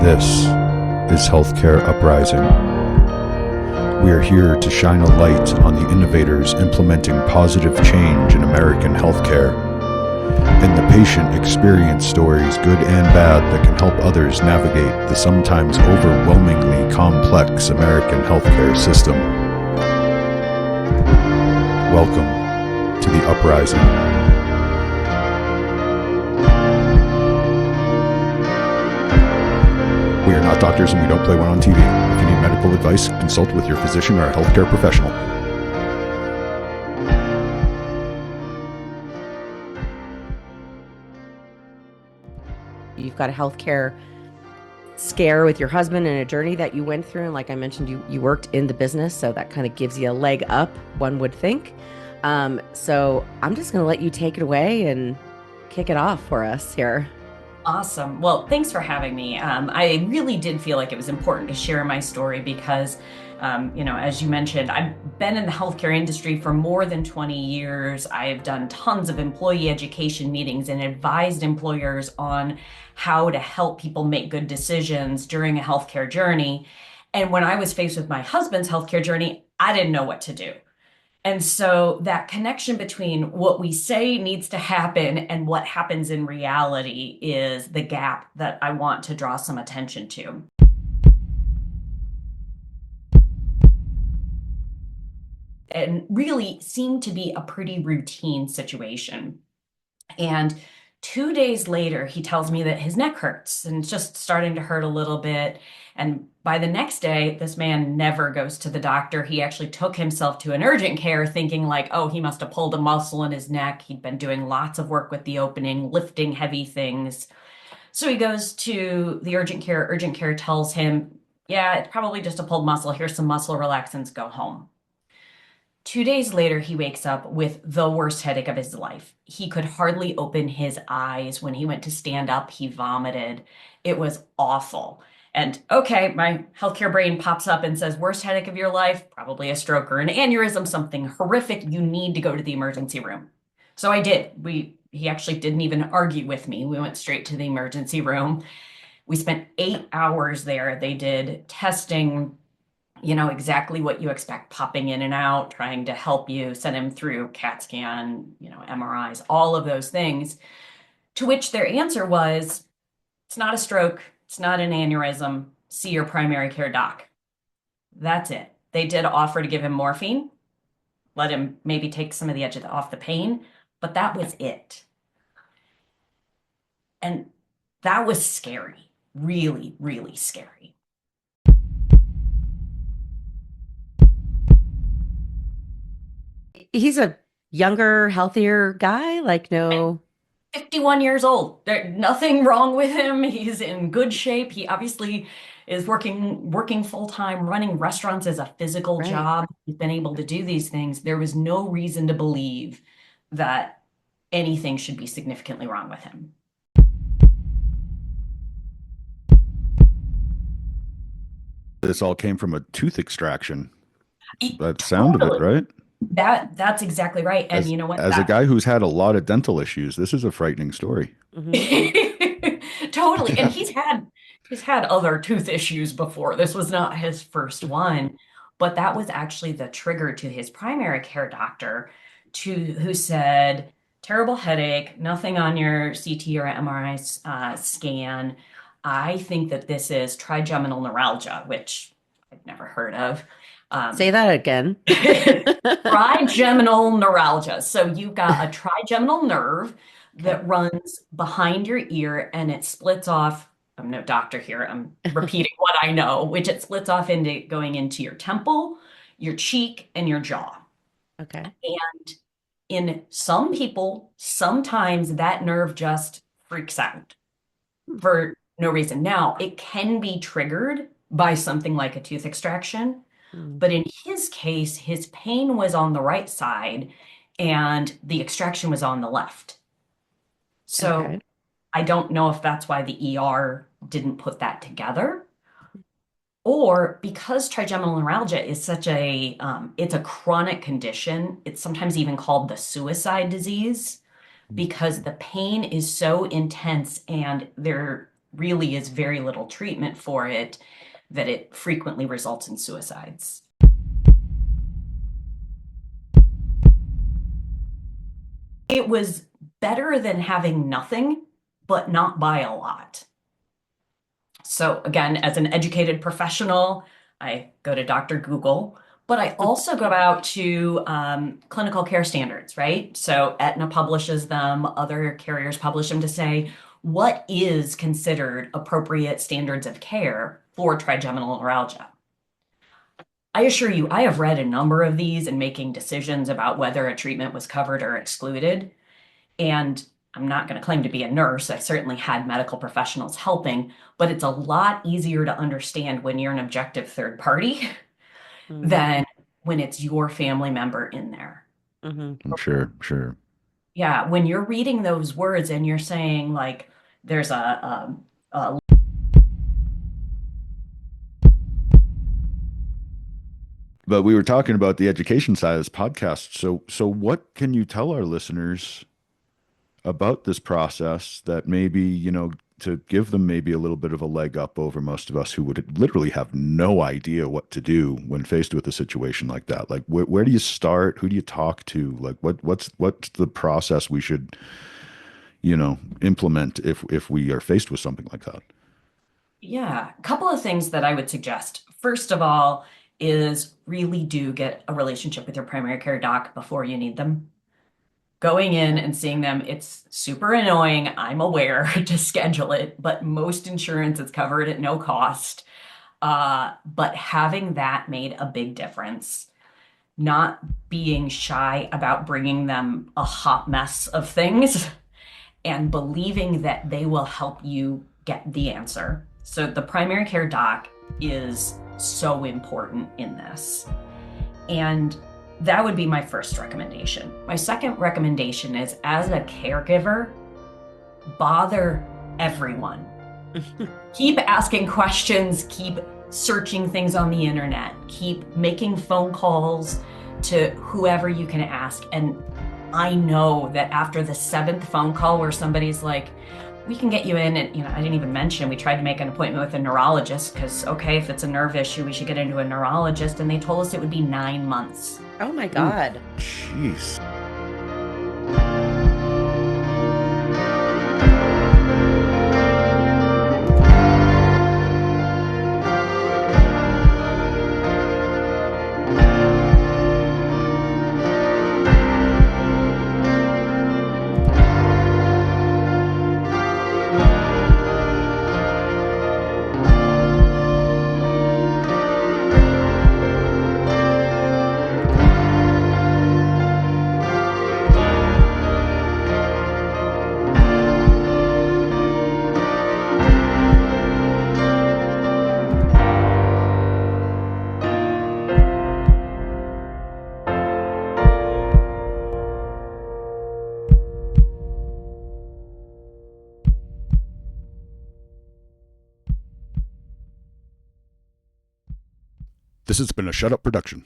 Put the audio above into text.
This is Healthcare Uprising. We are here to shine a light on the innovators implementing positive change in American healthcare and the patient experience stories, good and bad, that can help others navigate the sometimes overwhelmingly complex American healthcare system. Welcome to the Uprising. We are not doctors and we don't play one on TV. If you need medical advice, consult with your physician or a healthcare professional. You've got a healthcare scare with your husband and a journey that you went through. And like I mentioned, you worked in the business, so that kind of gives you a leg up, one would think. So I'm just going to let you take it away and kick it off for us here. Awesome. Well, thanks for having me. I really did feel like it was important to share my story because, as you mentioned, I've been in the healthcare industry for more than 20 years. I've done tons of employee education meetings and advised employers on how to help people make good decisions during a healthcare journey. And when I was faced with my husband's healthcare journey, I didn't know what to do. And so that connection between what we say needs to happen and what happens in reality is the gap that I want to draw some attention to. And really seemed to be a pretty routine situation. And 2 days later, he tells me that his neck hurts and it's just starting to hurt a little bit. And by the next day, this man never goes to the doctor. He actually took himself to an urgent care thinking like, oh, he must have pulled a muscle in his neck. He'd been doing lots of work with the opening, lifting heavy things. So he goes to the urgent care. Urgent care tells him, yeah, it's probably just a pulled muscle. Here's some muscle relaxants, go home. 2 days later, he wakes up with the worst headache of his life. He could hardly open his eyes. When he went to stand up, he vomited. It was awful. And okay, my healthcare brain pops up and says, worst headache of your life, probably a stroke or an aneurysm, something horrific. You need to go to the emergency room. So I did. He actually didn't even argue with me. We went straight to the emergency room. We spent 8 hours there. They did testing, exactly what you expect, popping in and out, trying to help you, send him through CAT scan, MRIs, all of those things, to which their answer was, it's not a stroke, it's not an aneurysm, see your primary care doc. That's it. They did offer to give him morphine, let him maybe take some of the edge off the pain, but that was it. And that was scary, really, really scary. He's a younger, healthier guy, like no. 51 years old. There's nothing wrong with him. He's in good shape. He obviously is working full time, running restaurants as a physical Right. job. He's been able to do these things. There was no reason to believe that anything should be significantly wrong with him. This all came from a tooth extraction. That sound of it, right? That's exactly right. And you know what? As a guy who's had a lot of dental issues, this is a frightening story. Totally. Yeah. And he's had other tooth issues before. This was not his first one, but that was actually the trigger to his primary care doctor who said, terrible headache, nothing on your CT or MRI scan. I think that this is trigeminal neuralgia, which I've never heard of. Say that again. Trigeminal neuralgia. So you've got a trigeminal nerve that runs behind your ear and it splits off. I'm no doctor here. I'm repeating what I know, which it splits off into going into your temple, your cheek, and your jaw. Okay. And in some people, sometimes that nerve just freaks out for no reason. Now, it can be triggered by something like a tooth extraction. But in his case, his pain was on the right side and the extraction was on the left. So Okay. I don't know if that's why the ER didn't put that together, or because trigeminal neuralgia is such it's a chronic condition. It's sometimes even called the suicide disease because the pain is so intense and really is very little treatment for it, that it frequently results in suicides. It was better than having nothing, but not by a lot. So again, as an educated professional, I go to Dr. Google, but I also go out to clinical care standards, right? So Aetna publishes them, other carriers publish them to say, what is considered appropriate standards of care for trigeminal neuralgia? I assure you, I have read a number of these in making decisions about whether a treatment was covered or excluded. And I'm not going to claim to be a nurse. I certainly had medical professionals helping, but it's a lot easier to understand when you're an objective third party than when it's your family member in there. Sure. Yeah, when you're reading those words and you're saying like there's a But we were talking about the education side of this podcast. So what can you tell our listeners about this process that maybe, to give them maybe a little bit of a leg up over most of us who would literally have no idea what to do when faced with a situation like that? Like, where do you start? Who do you talk to? Like, what's the process we should, implement if we are faced with something like that? Yeah, a couple of things that I would suggest. First of all, is really do get a relationship with your primary care doc before you need them. Going in and seeing them, it's super annoying. I'm aware to schedule it, but most insurance is covered at no cost. But having that made a big difference. Not being shy about bringing them a hot mess of things and believing that they will help you get the answer. So the primary care doc is so important in this. And that would be my first recommendation. My second recommendation is, as a caregiver, bother everyone. Keep asking questions, keep searching things on the internet, keep making phone calls to whoever you can ask. And I know that after the 7th phone call where somebody's like, we can get you in, and I didn't even mention we tried to make an appointment with a neurologist because, okay, if it's a nerve issue, we should get into a neurologist, and they told us it would be 9 months. Oh my God. Jeez. This has been a Shut Up production.